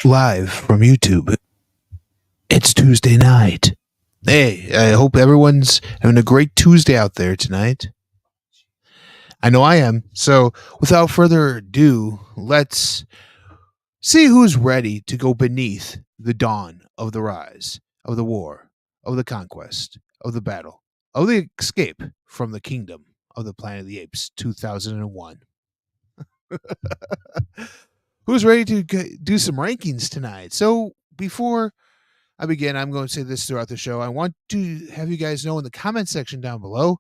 Live from YouTube. It's Tuesday night. Hey, I hope everyone's having a great Tuesday out there tonight. I know I am. So, without further ado, let's see who's ready to go beneath the dawn of the rise, of the war, of the conquest, of the battle, of the escape from the kingdom of the Planet of the Apes 2001. Who's ready to do some rankings tonight? So, before I begin, I'm going to say this throughout the show. I want to have you guys know in the comment section down below,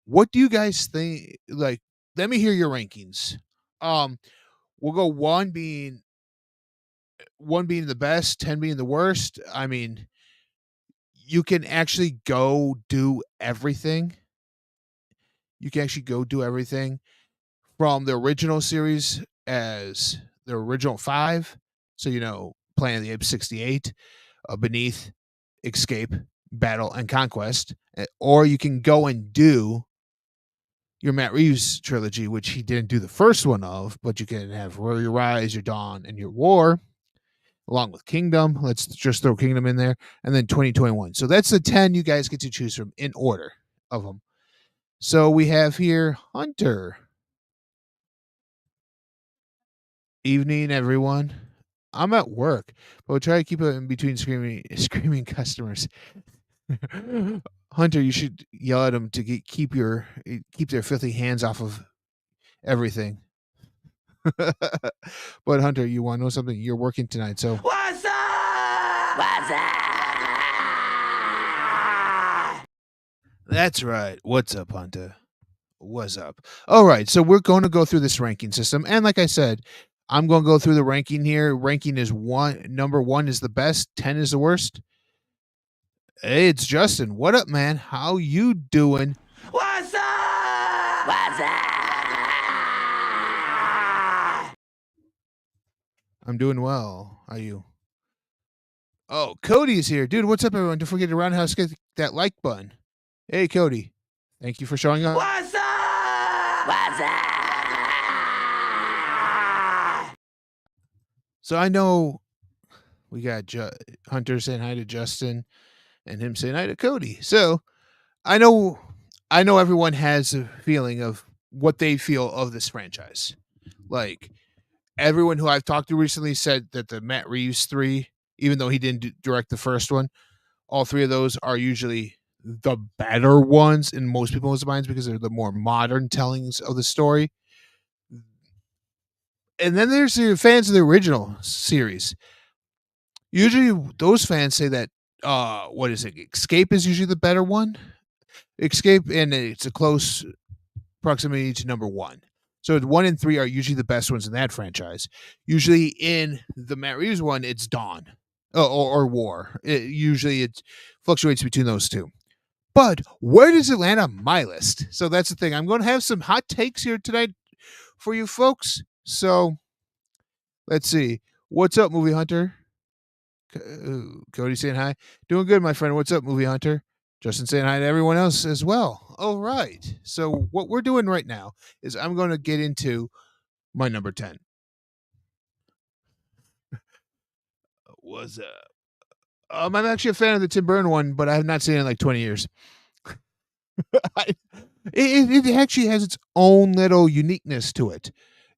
what do you guys think? Like, let me hear your rankings. Um, we'll go one being the best, 10 being the worst. I mean, you can actually go do everything. You can actually go do everything from the original series as the original five. So, Planet of the Apes 68, Beneath, Escape, Battle, and Conquest. Or you can go and do your Matt Reeves trilogy, which he didn't do the first one of, but you can have your Rise, your Dawn, and your War, along with Kingdom. Let's just throw Kingdom in there. And then 2021. So that's the 10 you guys get to choose from in order of them. So we have here Hunter. Evening, everyone. I'm at work, but we'll try to keep it in between screaming customers. Hunter, you should yell at them to keep their filthy hands off of everything. But Hunter, you want to know something? You're working tonight, so What's up? What's up? that's right. What's up, Hunter? What's up? All right, so we're going to go through this ranking system, and like I said, I'm going to go through the ranking here. Ranking is number 1 is the best, 10 is the worst. Hey, it's Justin. What up, man? How you doing? What's up? What's up? I'm doing well. How are you? Oh, Cody's here. Dude, what's up, everyone? Don't forget to roundhouse get that like button. Hey, Cody. Thank you for showing up. What's up? What's up? So I know we got Hunter saying hi to Justin and him saying hi to Cody. So I know everyone has a feeling of what they feel of this franchise. Like, everyone who I've talked to recently said that the Matt Reeves 3, even though he didn't direct the first one, all 3 of those are usually the better ones in most people's minds because they're the more modern tellings of the story. And then there's the fans of the original series. Usually those fans say that what is it? Escape is usually the better one. Escape, and it's a close proximity to number 1. So 1 and 3 are usually the best ones in that franchise. Usually in the Matt Reeves one, it's Dawn or War. Usually it fluctuates between those two. But where does it land on my list? So that's the thing. I'm going to have some hot takes here tonight for you folks. So let's see. What's up, Movie Hunter? Cody saying hi. Doing good, my friend. What's up, Movie Hunter? Justin saying hi to everyone else as well. All right. So what we're doing right now is I'm going to get into my number 10. What's up? I'm actually a fan of the Tim Burton one, but I have not seen it in like 20 years. It actually has its own little uniqueness to it.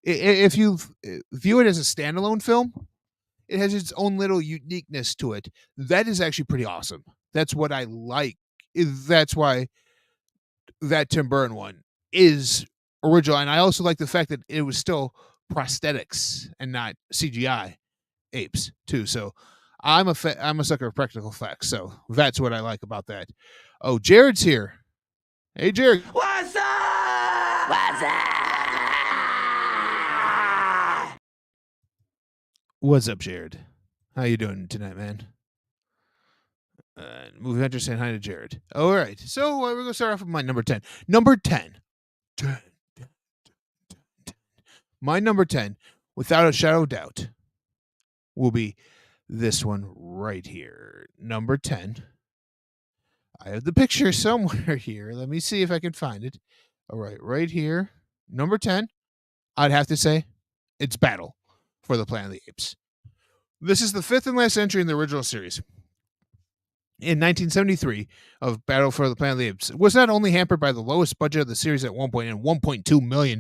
If you view it as a standalone film, it has its own little uniqueness to it. That is actually pretty awesome. That's what I like. That's why that Tim Burton one is original. And I also like the fact that it was still prosthetics and not CGI apes too. So I'm a sucker of practical effects. So that's what I like about that. Oh, Jared's here. Hey, Jared. What's up? What's up? What's up, Jared? How you doing tonight, man? Movie Hunter saying hi to Jared. All right. So we're going to start off with my number 10. Number 10. 10. My number 10, without a shadow of doubt, will be this one right here. Number 10. I have the picture somewhere here. Let me see if I can find it. All right here. Number 10, I'd have to say it's Battle for the Planet of the Apes. This is the fifth and last entry in the original series. In 1973, of Battle for the Planet of the Apes, was not only hampered by the lowest budget of the series at one point, and $1.2 million.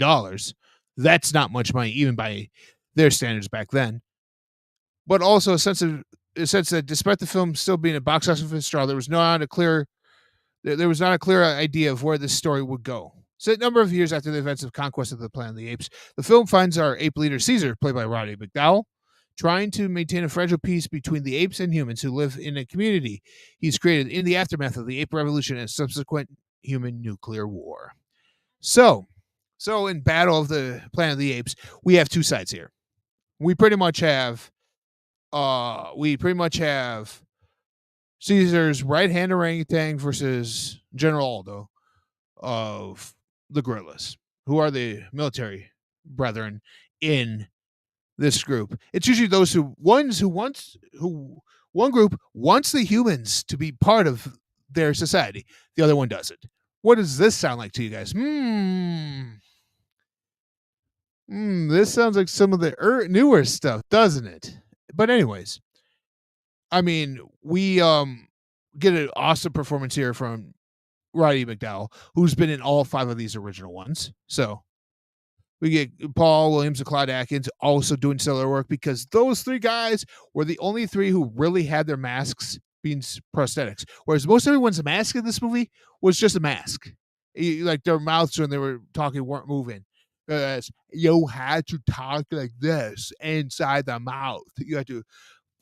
That's not much money, even by their standards back then. But also a sense that despite the film still being a box office draw, there was not a clear idea of where this story would go. So, a number of years after the events of Conquest of the Planet of the Apes, the film finds our ape leader Caesar, played by Roddy McDowall, trying to maintain a fragile peace between the apes and humans who live in a community he's created in the aftermath of the ape revolution and subsequent human nuclear war. So in Battle of the Planet of the Apes, we have two sides here. We pretty much have Caesar's right-hand orangutan versus General Aldo of the gorillas, who are the military brethren in this group. It's usually those one group wants the humans to be part of their society. The other one doesn't. What does this sound like to you guys? This sounds like some of the newer stuff, doesn't it? But anyways, I mean, we get an awesome performance here from Roddy McDowall, who's been in all 5 of these original ones. So we get Paul Williams and Clyde Atkins also doing stellar work, because those 3 guys were the only 3 who really had their masks being prosthetics. Whereas most everyone's mask in this movie was just a mask. Like their mouths when they were talking weren't moving. You had to talk like this inside the mouth. You had to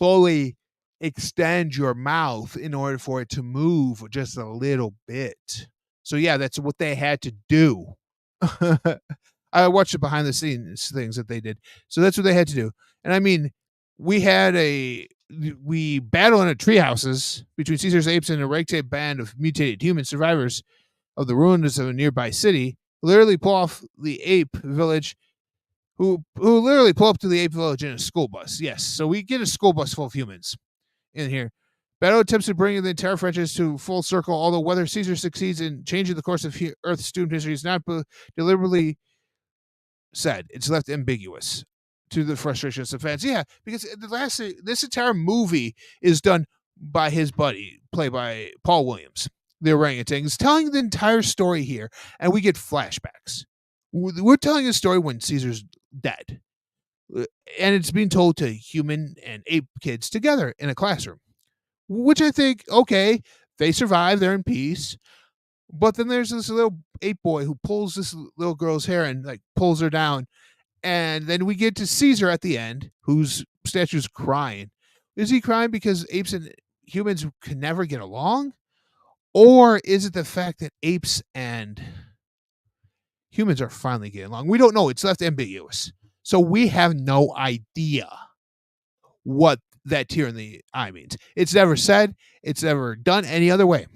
fully extend your mouth in order for it to move just a little bit. So yeah, that's what they had to do. I watched the behind the scenes things that they did. So that's what they had to do. And I mean, we battle in a tree houses between Caesar's apes and a ragtag band of mutated human survivors of the ruins of a nearby city, literally pull off the ape village, who literally pull up to the ape village in a school bus. Yes, so we get a school bus full of humans in here. Battle attempts to bring the entire franchise to full circle, although whether Caesar succeeds in changing the course of Earth's doomed history is not deliberately said. It's left ambiguous to the frustrations of fans. Yeah, because this entire movie is done by his buddy, played by Paul Williams, the orangutan. He's telling the entire story here, and we get flashbacks. We're telling a story when Caesar's dead, and it's being told to human and ape kids together in a classroom, which I think, okay, they survive, they're in peace. But then there's this little ape boy who pulls this little girl's hair and like pulls her down. And then we get to Caesar at the end, whose statue's crying. Is he crying because apes and humans can never get along? Or is it the fact that apes and humans are finally getting along? We don't know. It's left ambiguous. So we have no idea what that tear in the eye means. It's never said. It's never done any other way.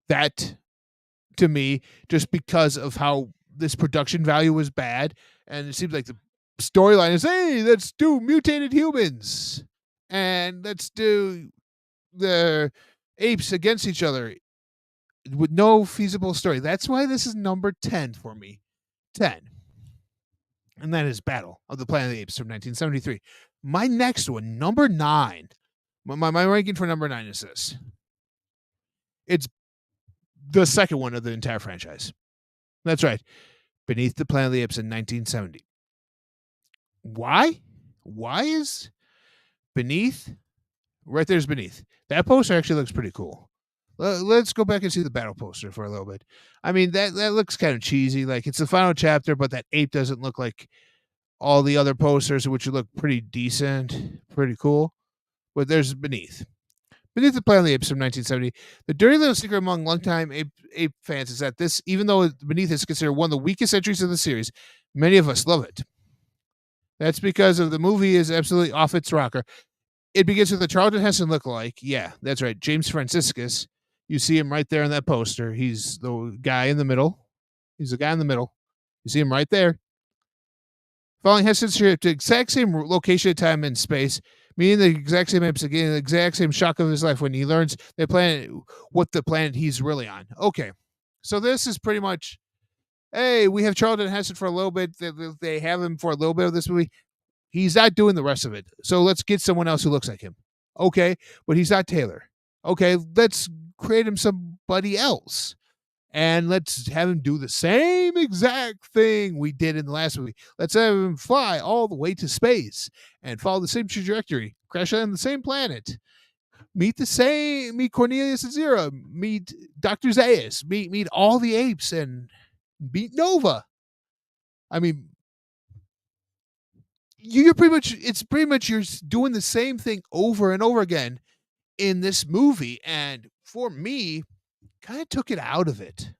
That, to me, just because of how this production value was bad, and it seems like the storyline is, hey, let's do mutated humans, and let's do the apes against each other, with no feasible story. That's why this is number 10 for me. 10. And that is Battle of the Planet of the Apes from 1973. My next one, number 9. My ranking for number 9 is this. It's the second one of the entire franchise. That's right. Beneath the Planet of the Apes in 1970. Why? Why is Beneath? Right there's Beneath. That poster actually looks pretty cool. Let's go back and see the battle poster for a little bit. I mean, that looks kind of cheesy. Like, it's the final chapter, but that ape doesn't look like all the other posters, which look pretty decent, pretty cool. But there's Beneath. Beneath the Planet of the Apes from 1970. The dirty little secret among longtime ape fans is that this, even though Beneath is considered one of the weakest entries of the series, many of us love it. That's because of the movie is absolutely off its rocker. It begins with a Charlton Heston lookalike. Yeah, that's right. James Franciscus. You see him right there in that poster. He's the guy in the middle. He's the guy in the middle. You see him right there. Following Heston's trip to the exact same location, time, and space, meaning the exact same apes, again, the exact same shock of his life when he learns what the planet he's really on. Okay, so this is pretty much, hey, we have Charlton Heston for a little bit. They have him for a little bit of this movie. He's not doing the rest of it. So let's get someone else who looks like him. Okay, but he's not Taylor. Okay, let's create him somebody else. And let's have him do the same exact thing we did in the last movie. Let's have him fly all the way to space and follow the same trajectory, crash on the same planet, meet Cornelius and Zero, meet Dr. Zaius, meet all the apes, and beat Nova. I mean, you're pretty much you're doing the same thing over and over again in this movie, and for me, kind of took it out of it.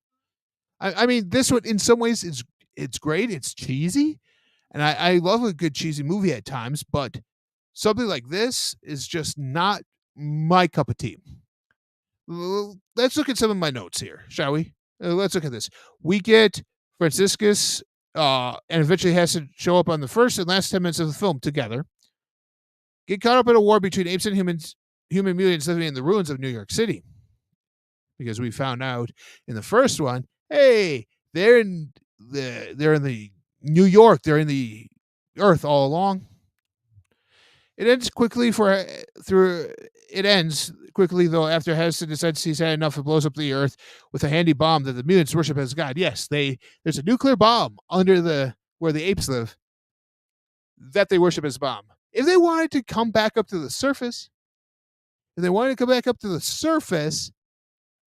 I mean, this one in some ways it's great. It's cheesy, and I love a good cheesy movie at times, but something like this is just not my cup of tea. Let's look at some of my notes here, shall we? Let's look at this. We get Franciscus, and eventually has to show up on the first and last 10 minutes of the film together. Get caught up in a war between apes and human mutants living in the ruins of New York City. Because we found out in the first one, hey, they're in the New York, they're in the Earth all along. It ends quickly though after Heston decides he's had enough and blows up the Earth with a handy bomb that the mutants worship as God. Yes, there's a nuclear bomb under where the apes live that they worship as a bomb. If they wanted to come back up to the surface,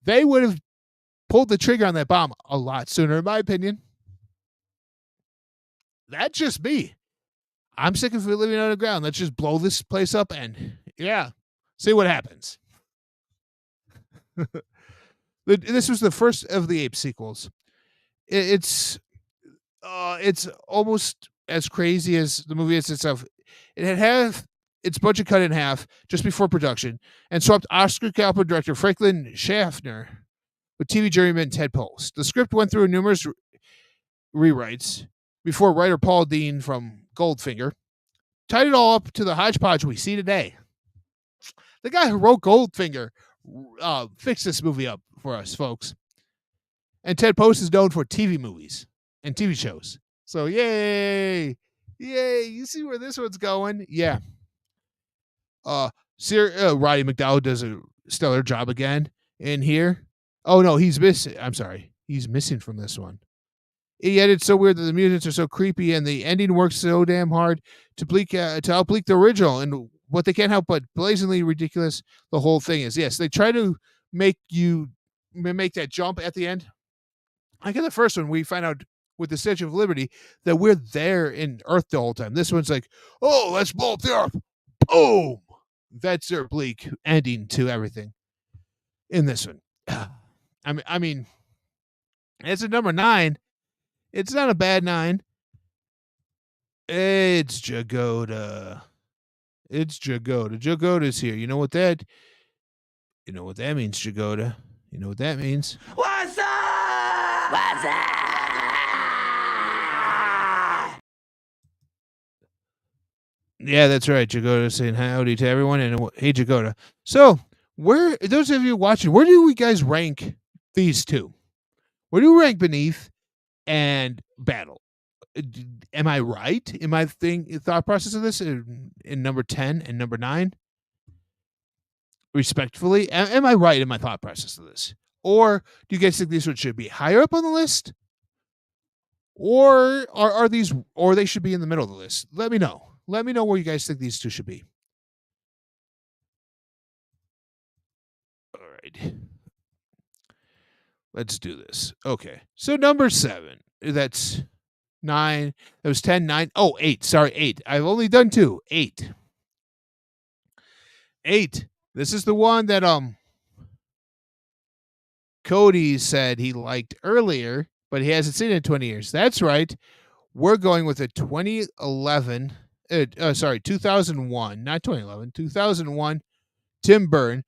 they would have pulled the trigger on that bomb a lot sooner, in my opinion. That's just me. I'm sick of living underground. Let's just blow this place up and, yeah, see what happens. This was the first of the Ape sequels. It's almost as crazy as the movie is itself. It had half its budget cut in half just before production and swapped Oscar caliber director Franklin Schaffner with TV journeyman Ted Post. The script went through numerous rewrites before writer Paul Dean from Goldfinger tied it all up to the hodgepodge we see today. The guy who wrote Goldfinger fixed this movie up for us, folks. And Ted Post is known for TV movies and TV shows. So, yay! You see where this one's going? Yeah. Roddy McDowell does a stellar job again in here. Oh, no, he's missing. I'm sorry. He's missing from this one. Yet it's so weird that the mutants are so creepy and the ending works so damn hard to outbleak the original. And what they can't help but blazingly ridiculous the whole thing is. Yes, they try to make that jump at the end. Like in the first one, we find out with the Statue of Liberty that we're there in Earth the whole time. This one's like, oh, let's blow up the Earth. Boom. That's their bleak ending to everything in this one. I mean, it's a number 9. It's not a bad 9. It's Jagoda. Jagoda's here. You know what that means, Jagoda? You know what that means? What's up? What's up? Yeah, that's right. Jagoda saying howdy to everyone, and hey, Jagoda. So, those of you watching, where do we guys rank these two? Where do you rank Beneath and Battle? Am I right in my thought process of this in number 10 and number 9? Respectfully, am I right in my thought process of this? Or do you guys think these should be higher up on the list? Or are these, or they should be in the middle of the list? Let me know. Let me know where you guys think these two should be. All right. Let's do this. Okay. So number 7. That's 9. That was 10, 9. Oh, 8. Sorry, 8. I've only done 2. 8. 8. This is the one that Cody said he liked earlier, but he hasn't seen it in 20 years. That's right. We're going with a 2001, not 2011, 2001 Tim Burton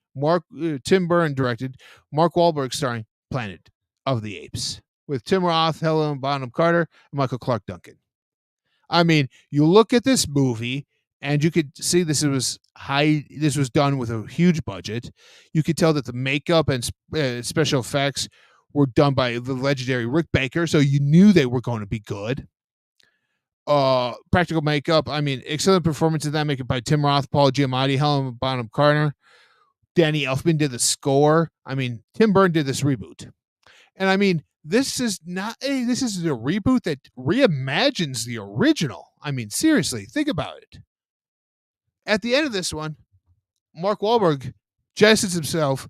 directed, Mark Wahlberg starring Planet of the Apes with Tim Roth, Helena Bonham Carter, and Michael Clark Duncan. I mean, you look at this movie and you could see this was done with a huge budget. You could tell that the makeup and special effects were done by the legendary Rick Baker, so you knew they were going to be good. Practical makeup. I mean, excellent performance in that makeup by Tim Roth, Paul Giamatti, Helen Bonham Carter. Danny Elfman did the score. I mean, Tim Burton did this reboot. And I mean, this is a reboot that reimagines the original. I mean, seriously, think about it. At the end of this one, Mark Wahlberg jettisons himself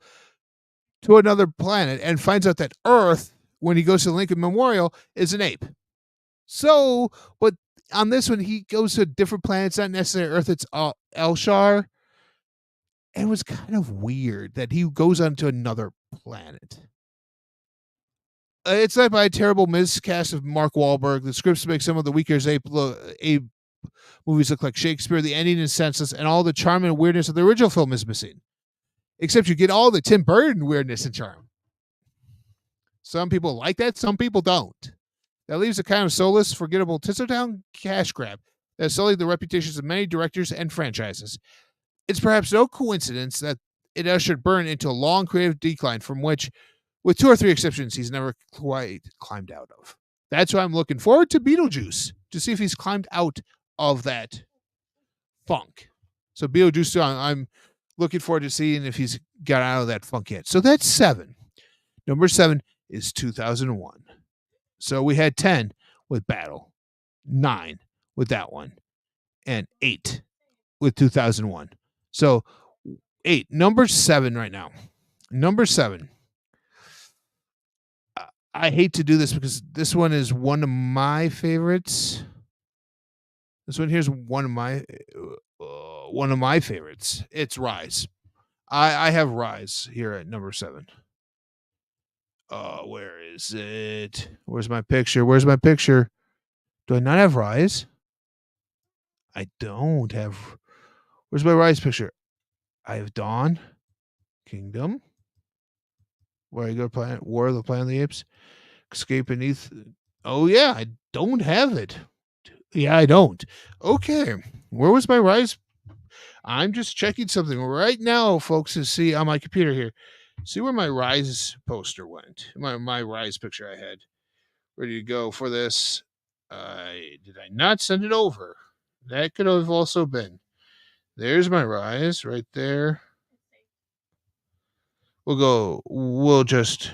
to another planet and finds out that Earth, when he goes to the Lincoln Memorial, is an ape. So, but on this one, he goes to a different planet. It's not necessarily Earth, it's Elshar. It was kind of weird that he goes onto another planet. It's led by a terrible miscast of Mark Wahlberg. The scripts make some of the weaker ape movies look like Shakespeare. The ending is senseless, and all the charm and weirdness of the original film is missing. Except you get all the Tim Burton weirdness and charm. Some people like that, some people don't. That leaves a kind of soulless, forgettable Tinseltown cash grab that sullied the reputations of many directors and franchises. It's perhaps no coincidence that it ushered Burton into a long creative decline from which, with 2 or 3 exceptions, he's never quite climbed out of. That's why I'm looking forward to Beetlejuice, to see if he's climbed out of that funk. So Beetlejuice, I'm looking forward to seeing if he's got out of that funk yet. So that's 7. Number 7 is 2001. So we had 10 with Battle, 9 with that one, and 8 with 2001. So 8. Number 7 right now. Number 7. I hate to do this because this one is one of my favorites. This one here's one of my favorites. It's Rise. I have Rise here at number 7. Where is it? Where's my picture? Do I not have Rise? I don't have. Where's my Rise picture? I have Dawn, Kingdom, Where I Go Planet, War of the Planet of the Apes, Escape Beneath. Oh yeah, I don't have it. Yeah, I don't. Okay, where was my Rise? I'm just checking something right now, folks, to see on my computer here. See where my Rise poster went. My Rise picture I had ready to go for this. Did I not send it over? That could have also been. There's my Rise right there. We'll just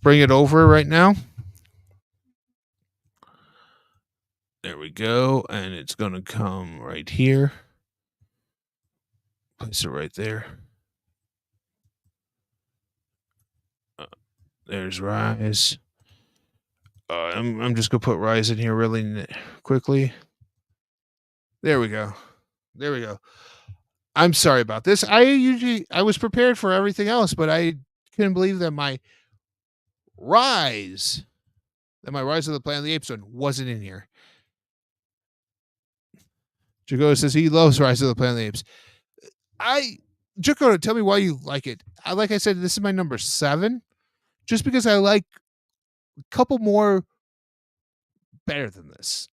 bring it over right now. There we go. And it's going to come right here. Place it right there. There's Rise. I'm just going to put Rise in here really quickly. There we go. I'm sorry about this. I was prepared for everything else, but I couldn't believe that my Rise of the Planet of the Apes one wasn't in here. Jagoda says he loves Rise of the Planet of the Apes. Jagoda, tell me why you like it. Like I said, this is my number 7, just because I like a couple more better than this.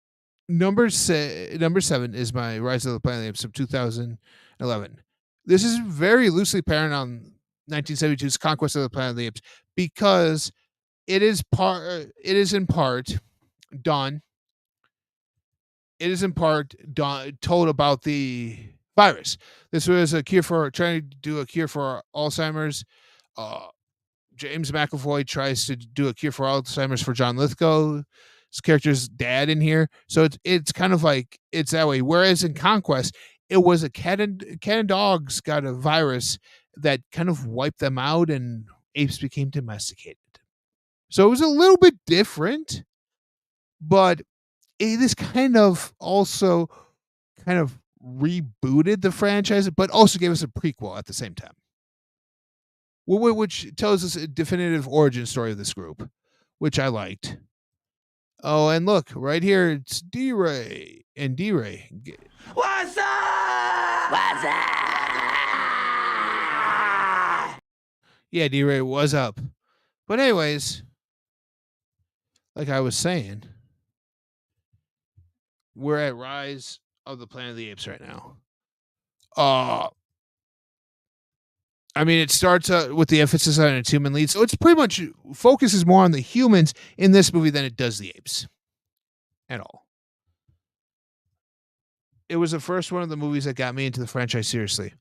Number 7 is my Rise of the Planet of the Apes of 2011. This is very loosely parent on 1972's Conquest of the Planet of the Apes because it is in part done. It is in part told about the virus. This was trying to do a cure for Alzheimer's. James McAvoy tries to do a cure for Alzheimer's for John Lithgow's character's dad in here. So it's kind of like it's that way. Whereas in Conquest, it was a cat and dogs got a virus that kind of wiped them out and apes became domesticated. So it was a little bit different, but it is kind of also kind of rebooted the franchise, but also gave us a prequel at the same time, which tells us a definitive origin story of this group, which I liked. Oh, and look, right here, it's D-Ray and D-Ray. What's up? What's up? Yeah, D-Ray was up. But anyways, like I was saying, we're at Rise of the Planet of the Apes right now. I mean, it starts with the emphasis on its human lead. So it's pretty much focuses more on the humans in this movie than it does the apes at all. It was the first one of the movies that got me into the franchise seriously.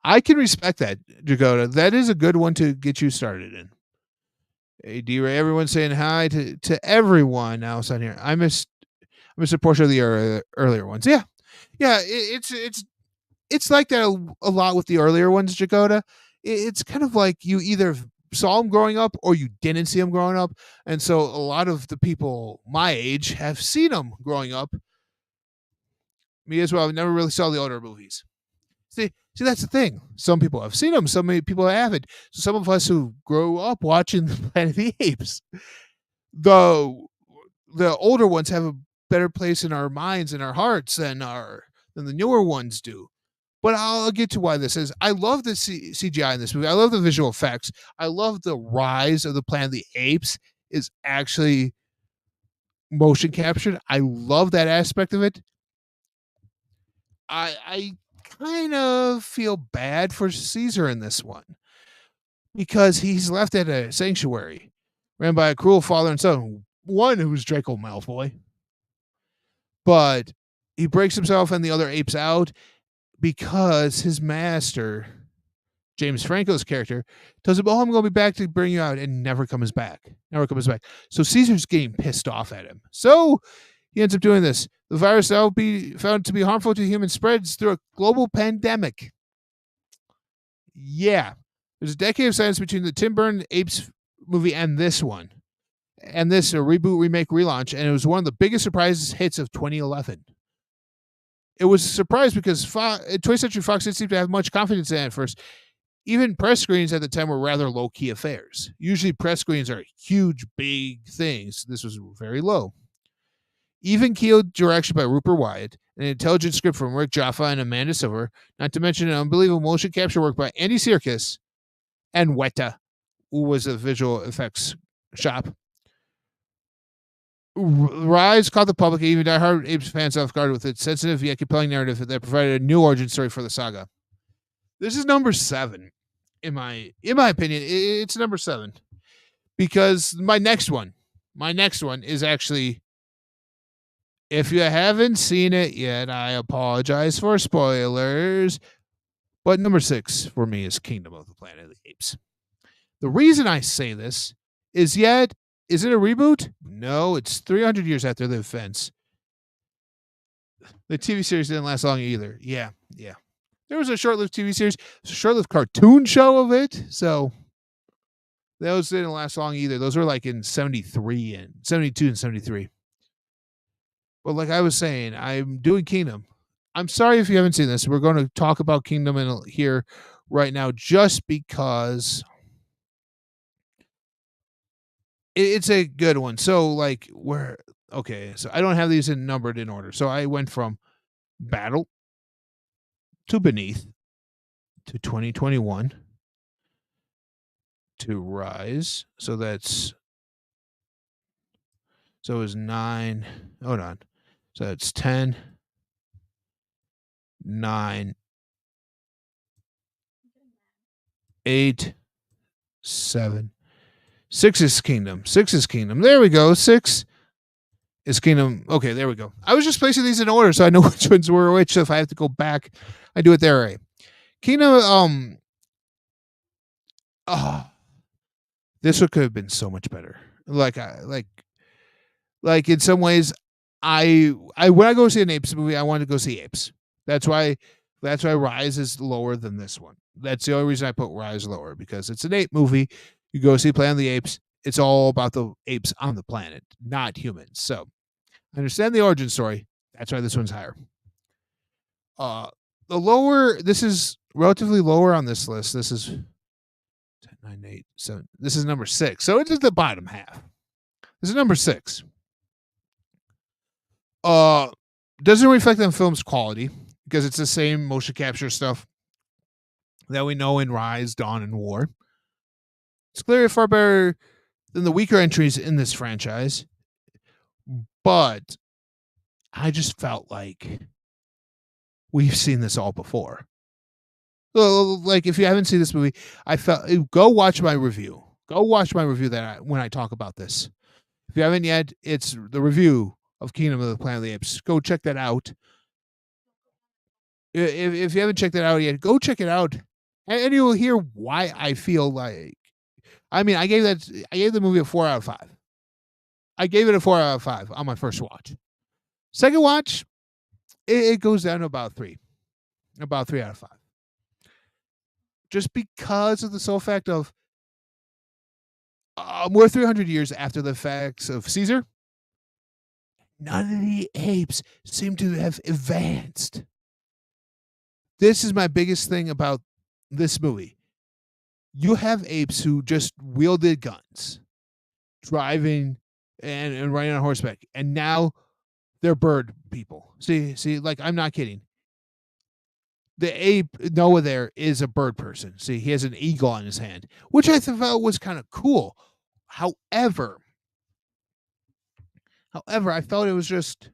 I can respect that, Jagoda. That is a good one to get you started in. Hey, D-Ray, everyone's saying hi to everyone now on here. I missed a portion of the earlier ones. Yeah, yeah. It's like that a lot with the earlier ones, Jagoda. It's kind of like you either saw them growing up or you didn't see them growing up, and so a lot of the people my age have seen them growing up. Me as well. I never really saw the older movies. See, that's the thing. Some people have seen them. Some people haven't. So some of us who grow up watching the Planet of the Apes, the the older ones have a better place in our minds and our hearts than the newer ones do. But I'll get to why this is. I love the CGI in this movie. I love the visual effects. I love the rise of the Planet of the Apes is actually motion captured. I love that aspect of it. I kind of feel bad for Caesar in this one because he's left at a sanctuary ran by a cruel father and son, one who's Draco Malfoy. But he breaks himself and the other apes out because his master, James Franco's character, tells him, "Oh, I'm going to be back to bring you out," and never comes back. Never comes back. So Caesar's getting pissed off at him. So he ends up doing this. The virus now be found to be harmful to humans spreads through a global pandemic. Yeah. There's a decade of silence between the Tim Burton Apes movie and this one. And this a reboot, remake, relaunch, and it was one of the biggest surprises hits of 2011. It was a surprise because 20th Century Fox didn't seem to have much confidence in it at first. Even press screenings at the time were rather low-key affairs. Usually press screenings are huge, big things. This was very low. Even-keeled direction by Rupert Wyatt, an intelligent script from Rick Jaffa and Amanda Silver, not to mention an unbelievable motion capture work by Andy Serkis and Weta, who was a visual effects shop. Rise caught the public, even diehard Apes fans off guard with its sensitive yet compelling narrative that provided a new origin story for the saga. This is number 7, in my opinion. It's number 7 because my next one is actually, if you haven't seen it yet, I apologize for spoilers. But number 6 for me is Kingdom of the Planet of the Apes. The reason I say this is is it a reboot? No, it's 300 years after the events. The TV series didn't last long either. Yeah. There was a short-lived TV series, a short-lived cartoon show of it. So those didn't last long either. Those were like in 73 and 72 and 73. But like I was saying, I'm doing Kingdom. I'm sorry if you haven't seen this. We're going to talk about Kingdom here right now just because it's a good one. So like so I don't have these numbered in order. So I went from Battle to Beneath to 2021 to Rise. So it's 9. Hold on. So it's 10, 9, 8, 7. 6 is Kingdom. There we go. 6 is Kingdom. Okay, there we go. I was just placing these in order so I know which ones were which. So if I have to go back, I do it there. Right. Kingdom. This one could have been so much better. Like in some ways, I when I go see an Apes movie, I want to go see Apes. That's why Rise is lower than this one. That's the only reason I put Rise lower, because it's an ape movie. You go see Planet of the Apes. It's all about the apes on the planet, not humans. So I understand the origin story. That's why this one's higher. This is relatively lower on this list. This is 10, 9, 8, 7. This is number 6. So it is the bottom half. This is number 6. Doesn't reflect on film's quality because it's the same motion capture stuff that we know in Rise, Dawn, and War. It's clearly far better than the weaker entries in this franchise, but I just felt like we've seen this all before. So, like, if you haven't seen this movie, go watch my review. Go watch my review when I talk about this. If you haven't yet, it's the review of Kingdom of the Planet of the Apes. Go check that out. If you haven't checked it out yet, go check it out, and you will hear why I feel like. I mean, I gave the movie a 4 out of 5. I gave it a 4 out of 5 on my first watch. Second watch, it goes down to about 3 out of 5. Just because of the sole fact of we're 300 years after the facts of Caesar. None of the apes seem to have advanced. This is my biggest thing about this movie. You have apes who just wielded guns, driving and riding on horseback, and now they're bird people. See, like I'm not kidding. The ape Noah there is a bird person. See, he has an eagle on his hand, which I thought was kind of cool. However, I felt it was just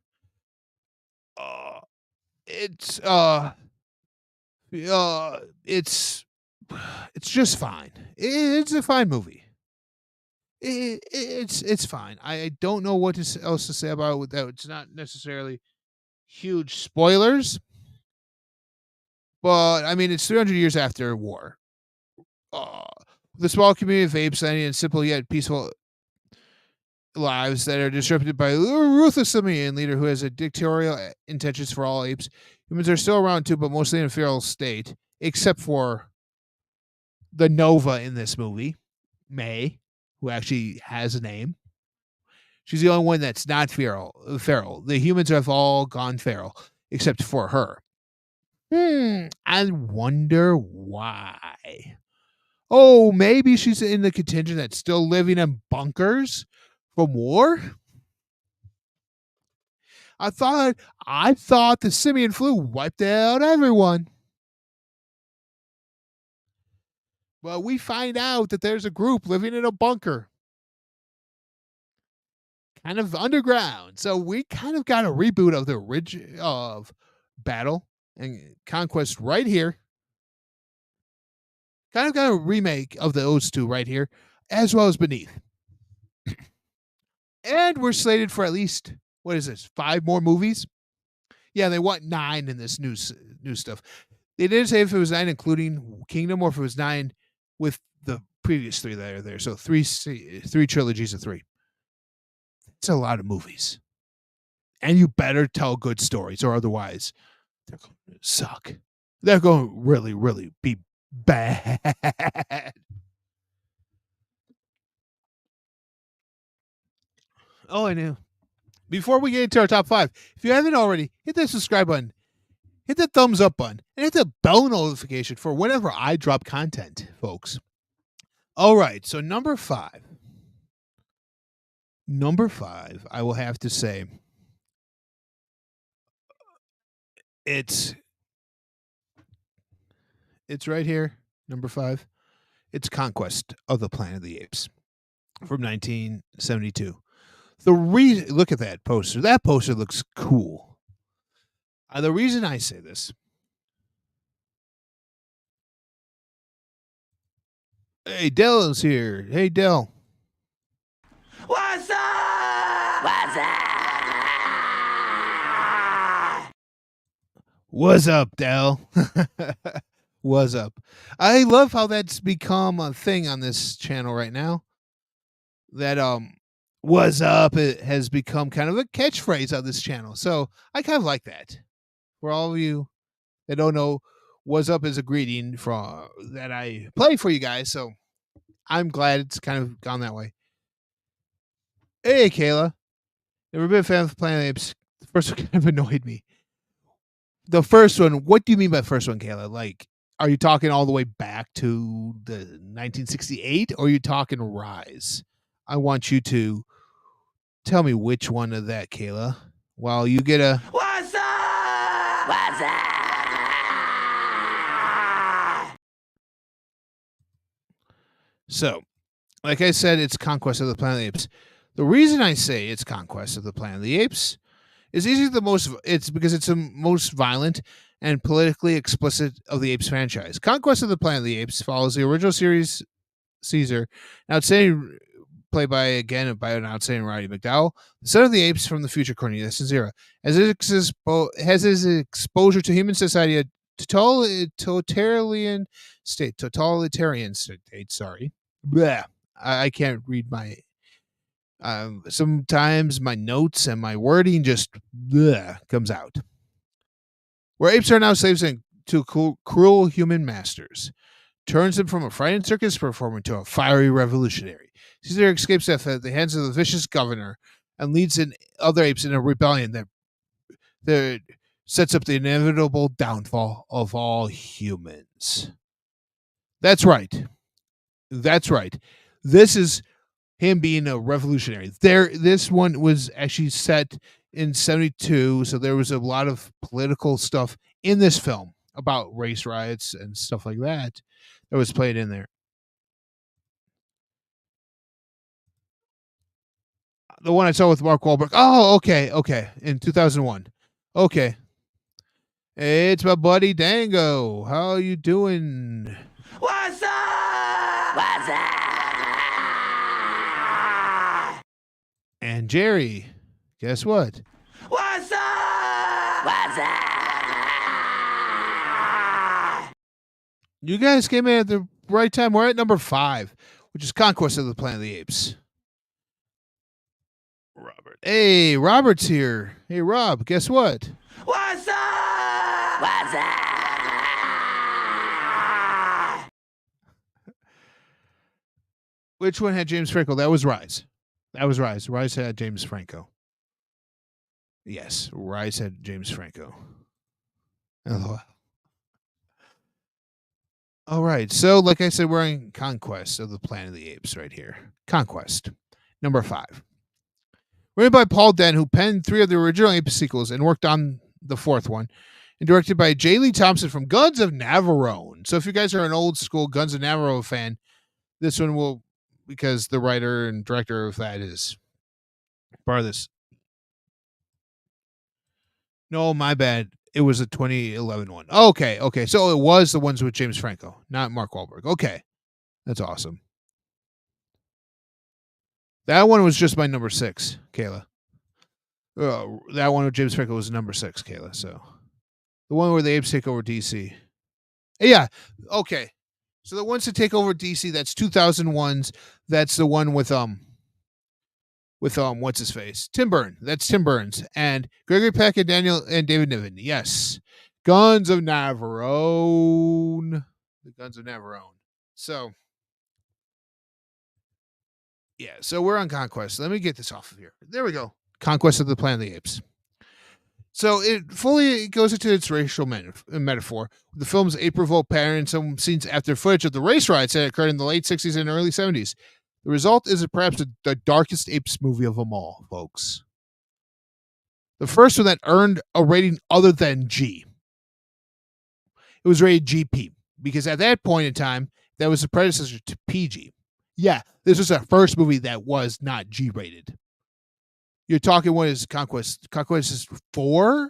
it's it's just fine. It's a fine movie. It's fine. I don't know what else to say about it. That it's not necessarily huge spoilers, but I mean it's 300 years after war. Uh, the small community of apes and simple yet peaceful lives that are disrupted by a ruthless simian leader who has a dictatorial intentions for all apes. Humans are still around too, but mostly in a feral state, except for the Nova in this movie, May, who actually has a name. She's the only one that's not feral. The humans have all gone feral, except for her. I wonder why. Oh, maybe she's in the contingent that's still living in bunkers from war? I thought the simian flu wiped out everyone. Well, we find out that there's a group living in a bunker, kind of underground. So we kind of got a reboot of the of Battle and Conquest right here. Kind of got a remake of those two right here, as well as Beneath. And we're slated for at least, what is this, 5 more movies? Yeah, they want 9 in this new stuff. They didn't say if it was 9 including Kingdom or if it was 9 with the previous 3 that are there. So 3 trilogies of 3. It's a lot of movies. And you better tell good stories or otherwise they're going to suck. They're going to really, really be bad. Oh, I knew. Before we get into our top 5, if you haven't already, hit that subscribe button, hit the thumbs up button, and hit the bell notification for whenever I drop content, folks. All right, so number 5. Number 5, I will have to say, it's right here. Number 5. It's Conquest of the Planet of the Apes from 1972. Look at that poster. That poster looks cool. The reason I say this. Hey, Dell is here. Hey, Dell. What's up? What's up? What's up, Dell? What's up? I love how that's become a thing on this channel right now. That "What's up" it has become kind of a catchphrase on this channel. So I kind of like that. For all of you that don't know, "What's up" is a greeting that I play for you guys. So I'm glad it's kind of gone that way. Hey, Kayla. Never been a fan of Planet of the Apes. The first one kind of annoyed me. The first one, what do you mean by first one, Kayla? Like, are you talking all the way back to the 1968 or are you talking Rise? I want you to tell me which one of that, Kayla. While you get a... What's up? What's up? So, like I said, it's Conquest of the Planet of the Apes. The reason I say it's Conquest of the Planet of the Apes is it's because it's the most violent and politically explicit of the Apes franchise. Conquest of the Planet of the Apes follows the original series Caesar, an outstanding played by an outstanding Roddy McDowell, the son of the apes from the future Cornelius era, has his exposure to human society a totalitarian state. Totalitarian state. Sorry, Bleh. I can't read my. Sometimes my notes and my wording just comes out. Where apes are now slaves to cruel human masters, turns them from a frightened circus performer to a fiery revolutionary. Caesar escapes death at the hands of the vicious governor and leads in other apes in a rebellion that sets up the inevitable downfall of all humans. That's right. That's right. This is him being a revolutionary. This one was actually set in 72, so there was a lot of political stuff in this film about race riots and stuff like that was played in there. The one I saw with Mark Wahlberg. Oh, okay. In 2001. Okay. Hey, it's my buddy Dango. How you doing? What's up? What's up? And Jerry, guess what? What's up? What's up? You guys came in at the right time. We're at number 5, which is Conquest of the Planet of the Apes. Robert. Hey, Robert's here. Hey, Rob, guess what? What's up? What's up? Which one had James Franco? That was Rise. Rise had James Franco. Yes, Rise had James Franco. Oh. All right. So, like I said, we're in Conquest of the Planet of the Apes right here. Conquest, number 5. Written by Paul Dehn, who penned 3 of the original Apes sequels and worked on the 4th one, and directed by J. Lee Thompson from Guns of Navarone. So if you guys are an old school Guns of Navarone fan, this one will, because the writer and director of that is part of this. No, my bad. It was a 2011 one. Okay. So it was the ones with James Franco, not Mark Wahlberg. Okay. That's awesome. That one was just my number 6, Kayla. That one with James Franco was number 6, Kayla. So the one where the apes take over DC. Yeah. Okay. So the ones that take over DC, that's 2001's. That's the one with what's his face? Tim Burton. That's Tim Burns and Gregory Peck and David Niven. Yes. Guns of Navarone. The Guns of Navarone. So yeah, so we're on Conquest. Let me get this off of here. There we go. Conquest of the Planet of the Apes. So it fully goes into its racial metaphor. The film's ape revolt pattern in some scenes after footage of the race riots that occurred in the late 60s and early 70s. The result is perhaps the darkest Apes movie of them all, folks. The first one that earned a rating other than G. It was rated GP because at that point in time, that was the predecessor to PG. Yeah, this was the first movie that was not G-rated. You're talking, what is Conquest? Conquest is 4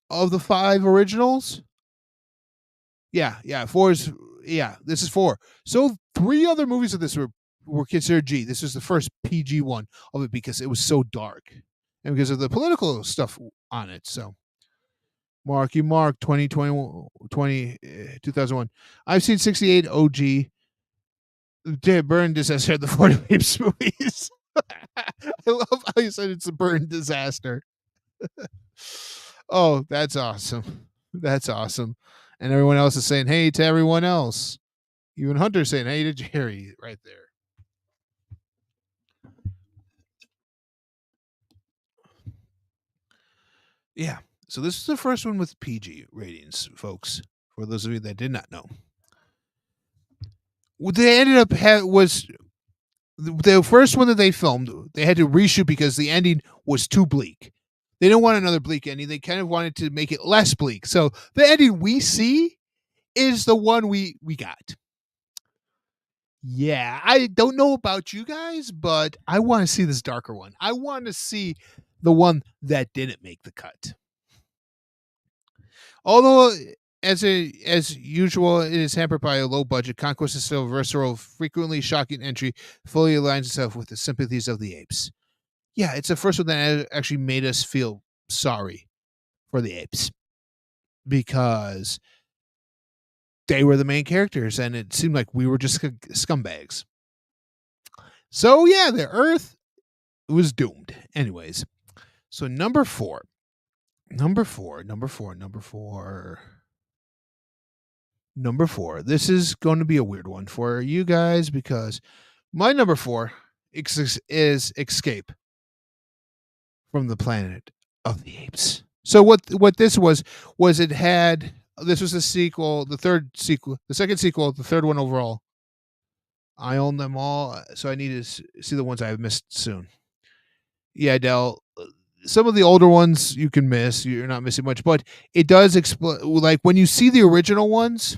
of the 5 originals? Yeah, 4 is, this is 4. So 3 other movies of this were considered G. This was the first PG one of it because it was so dark and because of the political stuff on it. So Marky Mark 2001. I've seen 68 OG. Burn Disaster, the 40 Apes movies. I love how you said it's a burn disaster. Oh, that's awesome. That's awesome. And everyone else is saying hey to everyone else. Even Hunter's saying hey to Jerry right there. Yeah. So this is the first one with PG ratings, folks. For those of you that did not know. What they ended up was the first one that they filmed, they had to reshoot because the ending was too bleak. They didn't want another bleak ending. They kind of wanted to make it less bleak. So the ending we see is the one we got. Yeah, I don't know about you guys, but I want to see this darker one. I want to see the one that didn't make the cut. Although as usual, it is hampered by a low budget. Conquest is still a versatile, frequently shocking entry, fully aligns itself with the sympathies of the apes. Yeah, it's the first one that actually made us feel sorry for the apes because they were the main characters, and it seemed like we were just scumbags. So yeah, the Earth was doomed. Anyways, so number four. This is going to be a weird one for you guys because my number 4 is Escape from the Planet of the Apes. So what this was it had this was a sequel, the second sequel, the third one overall. I own them all, so I need to see the ones I have missed soon. Yeah, Dell. Some of the older ones you can miss. You're not missing much, but it does explain. Like when you see the original ones,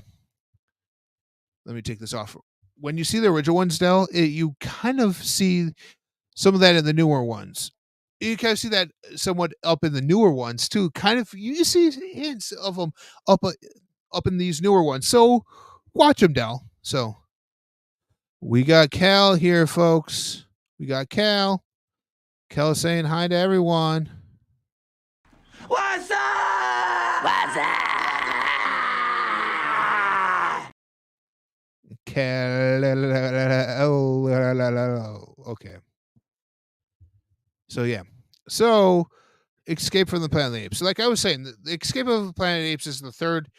let me take this off. When you see the original ones, Dell, you kind of see some of that in the newer ones. You kind of see that somewhat up in the newer ones too. Kind of, you see hints of them up in these newer ones. So watch them, Dell. So we got Cal here, folks. We got Cal. Cal is saying hi to everyone. What's up? What's up? Cal. Okay. So yeah. So Escape from the Planet of the Apes. So like I was saying, the Escape of the Planet of the Apes is the third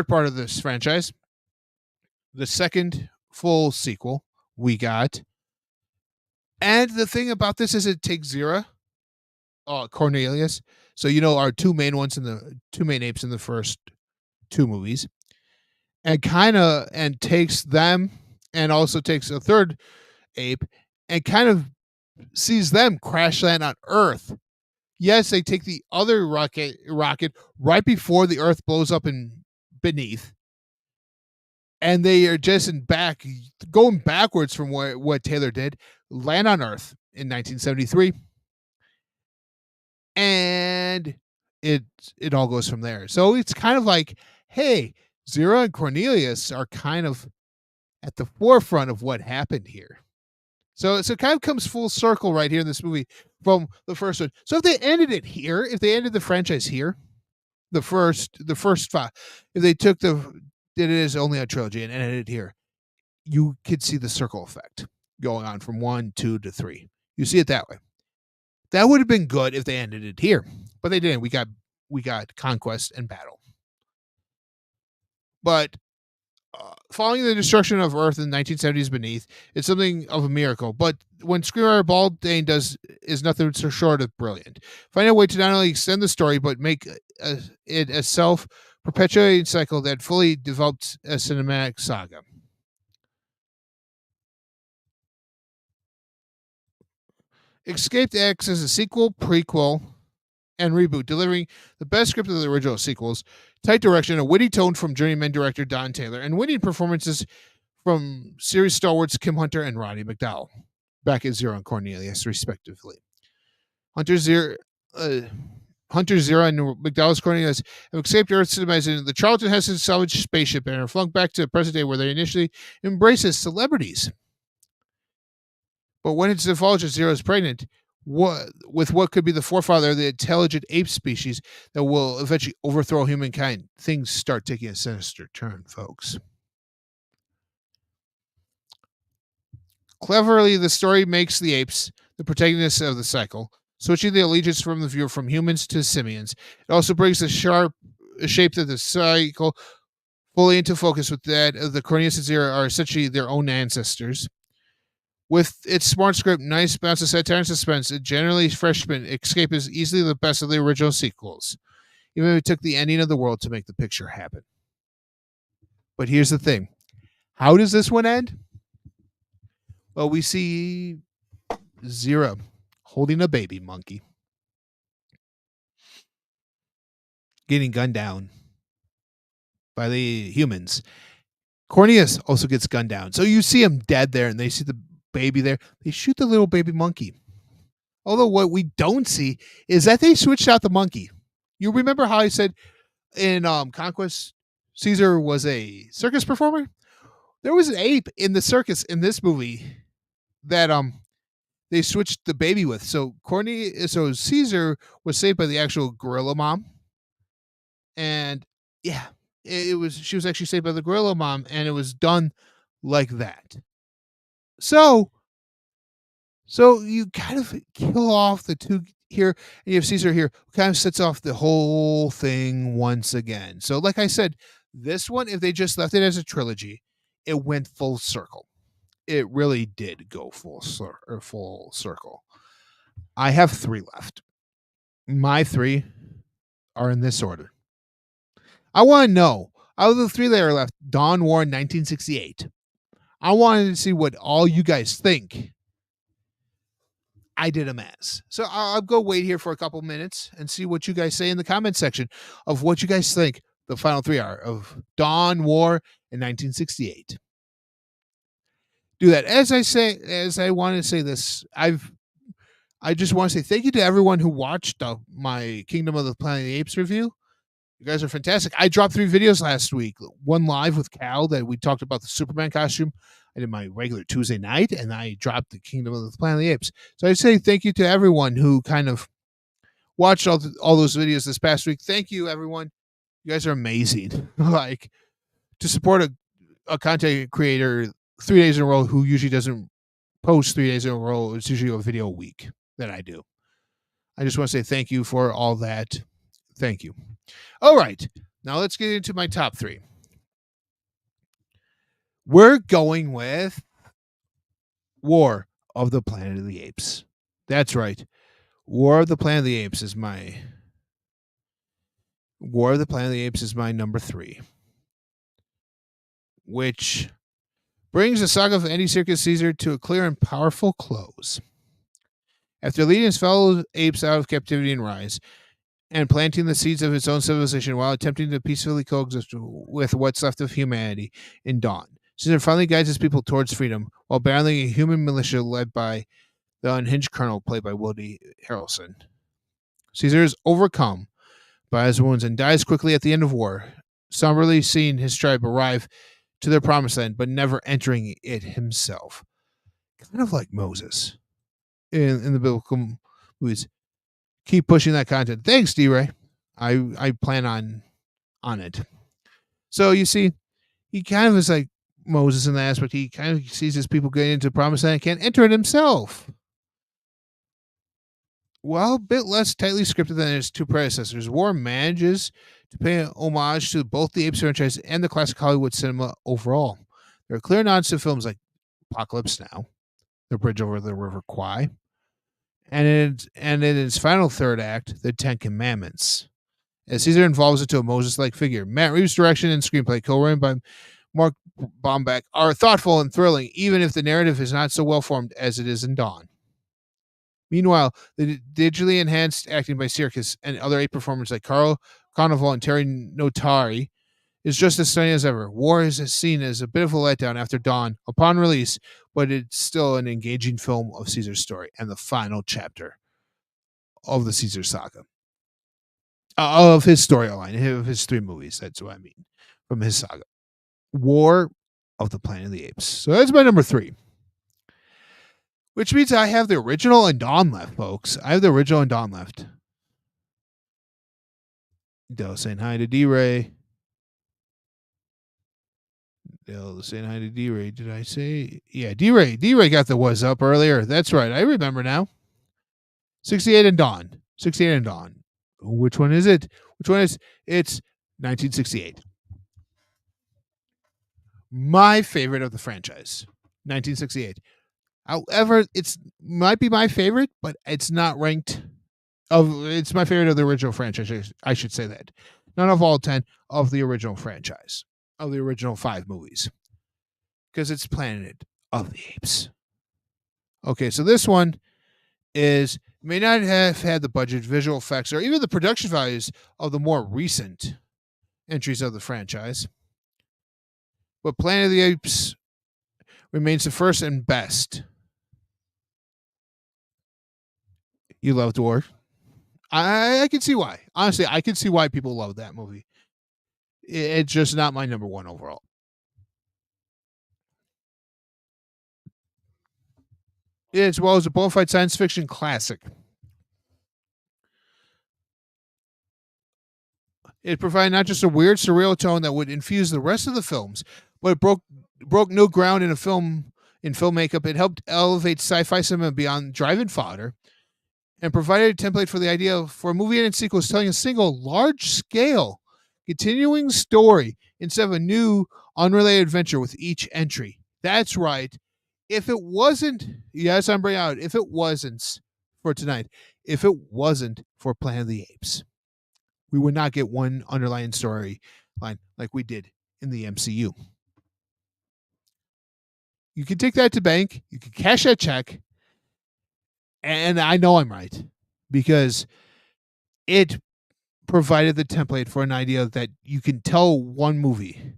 part of this franchise. The second full sequel we got. And the thing about this is it takes Zira, Cornelius. So our two main apes in the first two movies. And takes them and also takes a third ape and kind of sees them crash land on Earth. Yes, they take the other rocket right before the Earth blows up beneath. And they are just going backwards from what Taylor did, land on Earth in 1973. And it all goes from there. So it's kind of like, hey, Zira and Cornelius are kind of at the forefront of what happened here. So it kind of comes full circle right here in this movie from the first one. So if they ended it here, if they ended the franchise here, the first five, if they took it is only a trilogy and ended it here, you could see the circle effect going on from 1, 2 to 3. You see it that way. That would have been good if they ended it here, but they didn't. We got conquest and battle. But following the destruction of Earth in the 1970s beneath, it's something of a miracle. But when screenwriter Baldane is nothing so short of brilliant. Find a way to not only extend the story, but make it a self-perpetuating cycle that fully develops a cinematic saga. Escaped acts as a sequel, prequel, and reboot, delivering the best script of the original sequels, tight direction, a witty tone from journeyman director Don Taylor, and winning performances from series stalwarts Kim Hunter and Roddy McDowall, back at Zira and Cornelius, respectively. Hunter Zira and McDowall's Cornelius have escaped Earth, civilization. The Charlton Heston salvaged spaceship and are flung back to the present day where they initially embrace as celebrities. But when it's divulged that Zira is pregnant, with what could be the forefather of the intelligent ape species that will eventually overthrow humankind, things start taking a sinister turn, folks. Cleverly, the story makes the apes the protagonists of the cycle, switching the allegiance from the viewer from humans to simians. It also brings the sharp shape of the cycle fully into focus with that of the Cornelius and Zira are essentially their own ancestors. With its smart script, nice bounce of satire and suspense, and generally fresh spin, Escape is easily the best of the original sequels, even if it took the ending of the world to make the picture happen. But here's the thing. How does this one end? Well, we see Zira holding a baby monkey, getting gunned down by the humans. Cornelius also gets gunned down. So you see him dead there, and they see the baby there. They shoot the little baby monkey. Although what we don't see is that they switched out the monkey. You remember how I said in Conquest, Caesar was a circus performer. There was an ape in the circus in this movie that they switched the baby with. So so Caesar was saved by the actual gorilla mom, and yeah, it was she was actually saved by the gorilla mom, and it was done like that. So you kind of kill off the two here, and you have Caesar here, who kind of sets off the whole thing once again. So, like I said, this one, if they just left it as a trilogy, it went full circle. It really did go full circle. I have three left. My three are in this order. I want to know, out of the three that are left, Dawn War 1968. I wanted to see what all you guys think. I did a mess. So I'll go wait here for a couple minutes and see what you guys say in the comment section of what you guys think the final three are of Dawn War in 1968. Do that. As I want to say this, I just want to say thank you to everyone who watched my Kingdom of the Planet of the Apes review. You guys are fantastic. I dropped 3 videos last week. One live with Cal that we talked about the Superman costume. I did my regular Tuesday night, and I dropped the Kingdom of the Planet of the Apes. So I say thank you to everyone who kind of watched all those videos this past week. Thank you, everyone. You guys are amazing. Like, to support a content creator 3 days in a row who usually doesn't post 3 days in a row, it's usually a video a week that I do. I just want to say thank you for all that. Thank you. All right. Now let's get into my top 3. We're going with War of the Planet of the Apes. That's right. War of the Planet of the Apes is my number 3, which brings the saga of Andy Circus Caesar to a clear and powerful close. After leading his fellow apes out of captivity and rise, and planting the seeds of his own civilization while attempting to peacefully coexist with what's left of humanity in Dawn, Caesar finally guides his people towards freedom while battling a human militia led by the unhinged colonel played by Woody Harrelson. Caesar is overcome by his wounds and dies quickly at the end of war, somberly seeing his tribe arrive to their promised land but never entering it himself. Kind of like Moses in the biblical movies. Keep pushing that content. Thanks, D-Ray. I plan on it. So you see, he kind of is like Moses in that aspect. He kind of sees his people getting into the promised land and can't enter it himself. While a bit less tightly scripted than his 2 predecessors, War manages to pay homage to both the Apes franchise and the classic Hollywood cinema overall. There are clear nods to films like Apocalypse Now, The Bridge Over the River Kwai, and in its final third act, The 10 Commandments. As Caesar evolves into a Moses-like figure, Matt Reeves' direction and screenplay, co-written by Mark Bombeck, are thoughtful and thrilling, even if the narrative is not so well-formed as it is in Dawn. Meanwhile, the digitally enhanced acting by Circus and other 8 performers like Carl Carnival and Terry Notari is just as stunning as ever. War is seen as a bit of a letdown after Dawn upon release, but it's still an engaging film of Caesar's story and the final chapter of the Caesar saga. Of his storyline, of his 3 movies. That's what I mean. From his saga. War of the Planet of the Apes. So that's my number 3. Which means I have the original and Dawn left, folks. I have the original and Dawn left. Dell saying hi to D-Ray. Dell saying hi to D-Ray. Did I say? Yeah, D-Ray. D-Ray got the was up earlier. That's right. I remember now. 68 and Dawn. 68 and Dawn. Which one is it? Which one is it's 1968. My favorite of the franchise. 1968. However, it's might be my favorite, but it's not ranked it's my favorite of the original franchise. I should say that. None of all 10 of the original franchise. Of the original 5 movies. Because it's Planet of the Apes. Okay, so this one may not have had the budget, visual effects, or even the production values of the more recent entries of the franchise. But Planet of the Apes remains the first and best. You loved War. I can see why. Honestly, I can see why people love that movie. It's just not my number one overall. As well as a bona fide science fiction classic. It provided not just a weird, surreal tone that would infuse the rest of the films, but it broke new ground in film makeup. It helped elevate sci-fi cinema beyond drive-in fodder, and provided a template for the idea for a movie and sequels telling a single large-scale, continuing story instead of a new, unrelated adventure with each entry. That's right. If it wasn't, yes, I'm bringing out. If it wasn't for tonight, if it wasn't for Planet of the Apes, we would not get one underlying story line like we did in the MCU. You can take that to bank, you can cash that check, and I know I'm right because it provided the template for an idea that you can tell one movie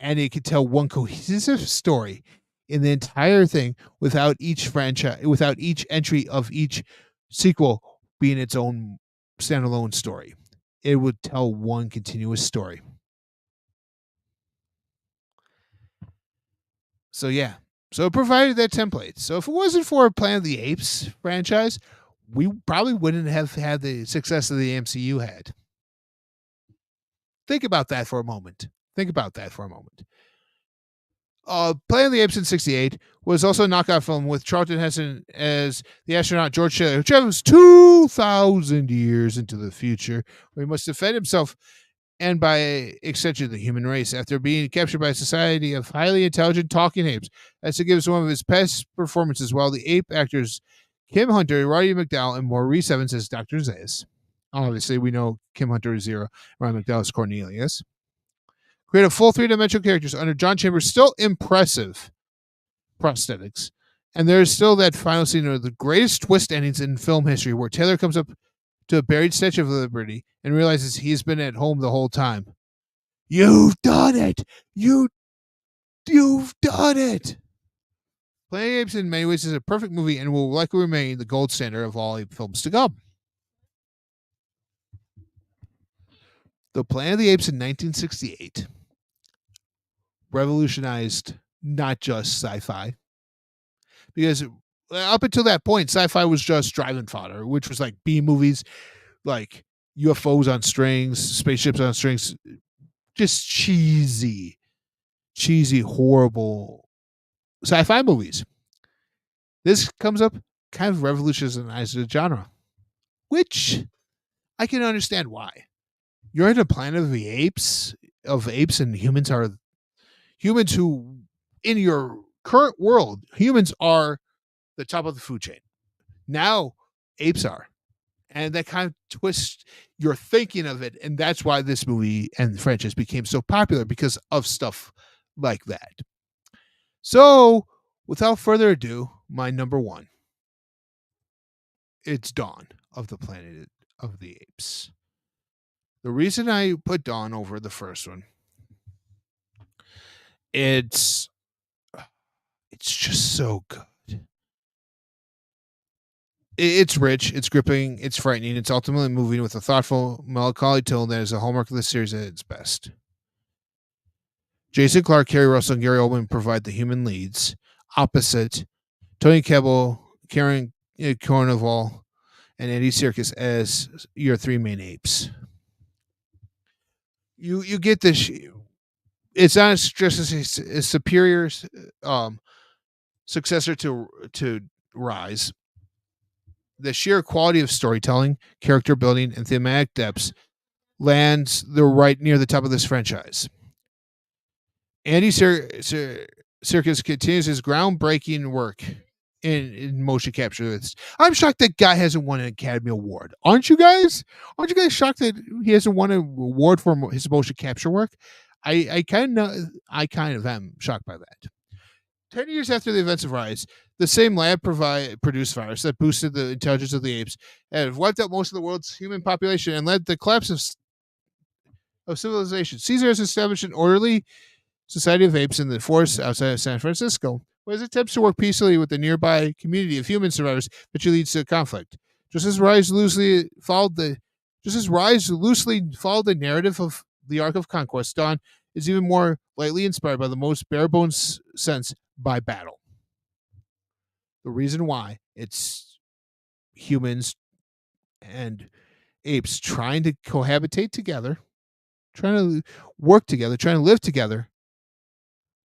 and it can tell one cohesive story in the entire thing without each entry of each sequel being its own standalone story. It would tell one continuous story. So yeah. So it provided that template. So if it wasn't for Planet of the Apes franchise, we probably wouldn't have had the success that the MCU had. Think about that for a moment. Planet of the Apes in '68 was also a knockout film with Charlton Heston as the astronaut George Shelley, who travels 2,000 years into the future, where he must defend himself and by extension the human race after being captured by a society of highly intelligent talking apes. As to gives one of his best performances, while the ape actors Kim Hunter, Roddy McDowall, and Maurice Evans as Dr. Zayas. Obviously, we know Kim Hunter is Zero, Roddy McDowall is Cornelius. Create a full three-dimensional characters under John Chambers' still impressive prosthetics. And there's still that final scene of the greatest twist endings in film history where Taylor comes up to a buried Statue of Liberty and realizes he's been at home the whole time. You've done it! You've done it! Planet of the Apes in many ways is a perfect movie and will likely remain the gold standard of all ape films to come. The Planet of the Apes in 1968 revolutionized not just sci-fi, because up until that point, sci-fi was just drive-in fodder, which was like B movies, like UFOs on strings, spaceships on strings, just cheesy, horrible sci-fi movies. This comes up, kind of revolutionizes the genre, which I can understand why. You're in a Planet of the Apes, and humans are humans who, in your current world, humans are the top of the food chain. Now, apes are. And that kind of twists your thinking of it. And that's why this movie and the franchise became so popular, because of stuff like that. So, without further ado, my number one. It's Dawn of the Planet of the Apes. The reason I put Dawn over the first one, it's just so good. It's rich, it's gripping, it's frightening, it's ultimately moving with a thoughtful, melancholy tone that is a hallmark of the series at its best. Jason Clarke, Kerry Russell, and Gary Oldman provide the human leads, opposite Tony Kebbell, Karen Carnival, and Andy Serkis as your three main apes. You get this. It's not just a superior successor to Rise. The sheer quality of storytelling, character building, and thematic depths lands right near the top of this franchise. Andy Serkis continues his groundbreaking work in motion capture. I'm shocked that guy hasn't won an Academy Award. Aren't you guys? Aren't you guys shocked that he hasn't won an award for his motion capture work? I kind of am shocked by that. 10 years after the events of Rise, the same lab produced virus that boosted the intelligence of the apes and have wiped out most of the world's human population and led to the collapse of civilization. Caesar has established an orderly society of apes in the forest outside of San Francisco, where his attempts to work peacefully with the nearby community of human survivors eventually leads to conflict. Just as Rise loosely followed the narrative of the arc of conquest, Dawn is even more lightly inspired by the most bare bones sense by battle. The reason why it's humans and apes trying to cohabitate together, trying to work together, trying to live together,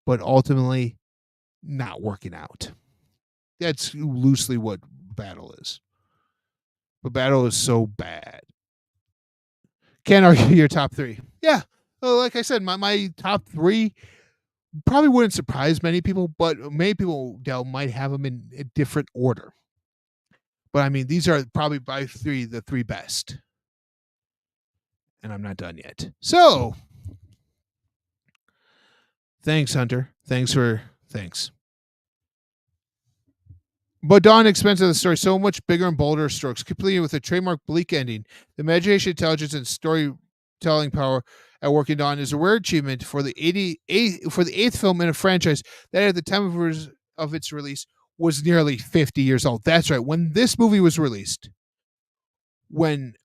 but ultimately not working out. That's loosely what battle is. But battle is so bad. Can't argue your top three. Yeah. Well, like I said, my top three probably wouldn't surprise many people, but many people, Dell, might have them in a different order. But I mean, these are probably by the three best. And I'm not done yet. So, thanks, Hunter. Thanks. But Dawn expands the story so much bigger and bolder strokes, completing with a trademark bleak ending. The imagination, intelligence, and storytelling power at work in Dawn is a rare achievement for the eighth film in a franchise that at the time of its release was nearly 50 years old. That's right. When this movie was released, when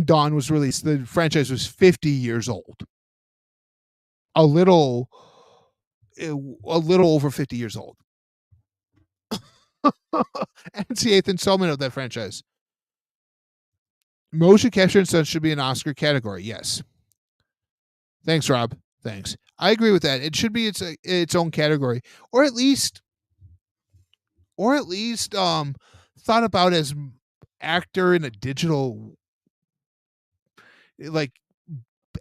Dawn was released, the franchise was 50 years old. A little over 50 years old. And it's the eighth installment of that franchise. Motion capture and such should be an Oscar category. Yes. Thanks, Rob. Thanks. I agree with that. It should be its own category, or at least thought about as actor in a digital, like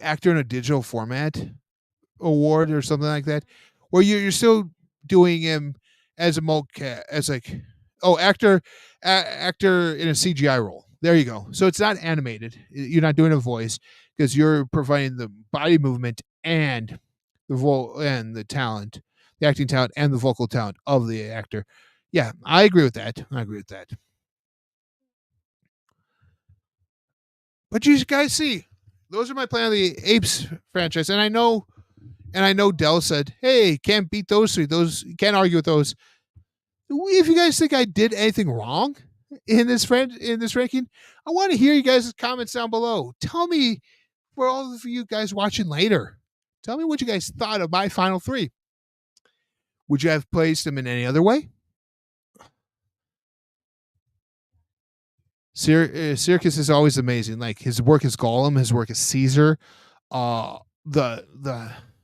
actor in a digital format award or something like that, where you're still doing him as a actor in a CGI role. There you go. So it's not animated. You're not doing a voice because you're providing the body movement and the talent, the acting talent and the vocal talent of the actor. Yeah, I agree with that. But you guys see, those are my plan of the Apes franchise, and I know Dell said, "Hey, can't beat those three. Those can't argue with those." If you guys think I did anything wrong in this ranking, I want to hear you guys' comments down below. Tell me, for all of you guys watching later, tell me what you guys thought of my final three. Would you have placed them in any other way? Circus is always amazing. Like his work as Gollum, his work as Caesar, the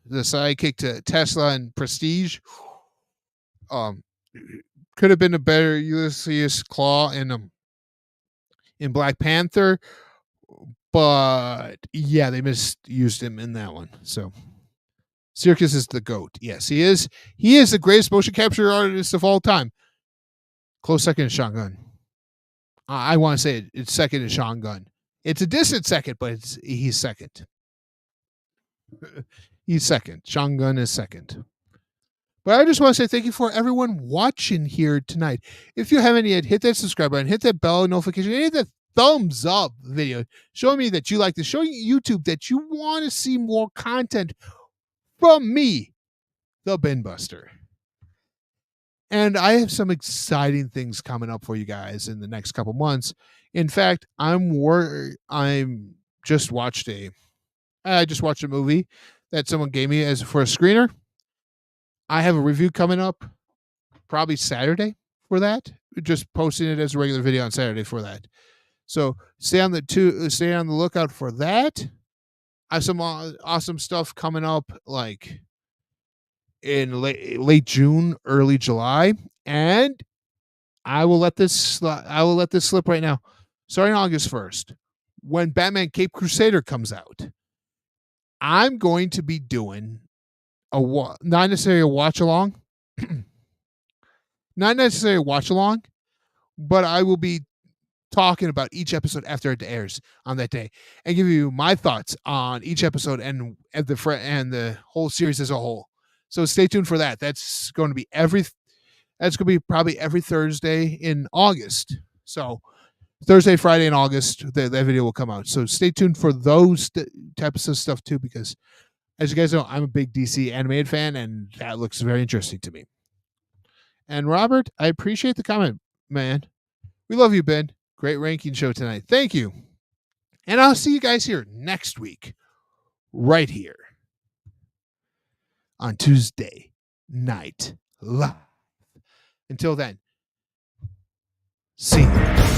sidekick to Tesla and Prestige. Could have been a better Ulysses Claw in Black Panther, but yeah, they misused him in that one. So Circus is the GOAT. Yes, he is. He is the greatest motion capture artist of all time. Close second to Sean Gunn. I want to say it's second to Sean Gunn. It's a distant second, but he's second. He's second. Sean Gunn is second. But I just want to say thank you for everyone watching here tonight. If you haven't yet, hit that subscribe button, hit that bell notification, hit that thumbs up video, showing me that you like this, showing YouTube that you want to see more content from me, the Binbuster. And I have some exciting things coming up for you guys in the next couple months. In fact, I just watched a movie that someone gave me for a screener. I have a review coming up probably Saturday for that. Just posting it as a regular video on Saturday for that. So stay on the lookout for that. I have some awesome stuff coming up, like in late June, early July, and I will let this slip right now. Starting August 1st, when Batman Cape Crusader comes out, I'm going to be doing not necessarily a watch along, but I will be talking about each episode after it airs on that day and give you my thoughts on each episode and the whole series as a whole. So stay tuned for that. That's going to be probably every Thursday in August. So Thursday, Friday in August, that video will come out. So stay tuned for those types of stuff too, because as you guys know, I'm a big DC animated fan, and that looks very interesting to me. And Robert, I appreciate the comment, man. We love you, Ben. Great ranking show tonight. Thank you. And I'll see you guys here next week right here on Tuesday Night Live. Until then, see you.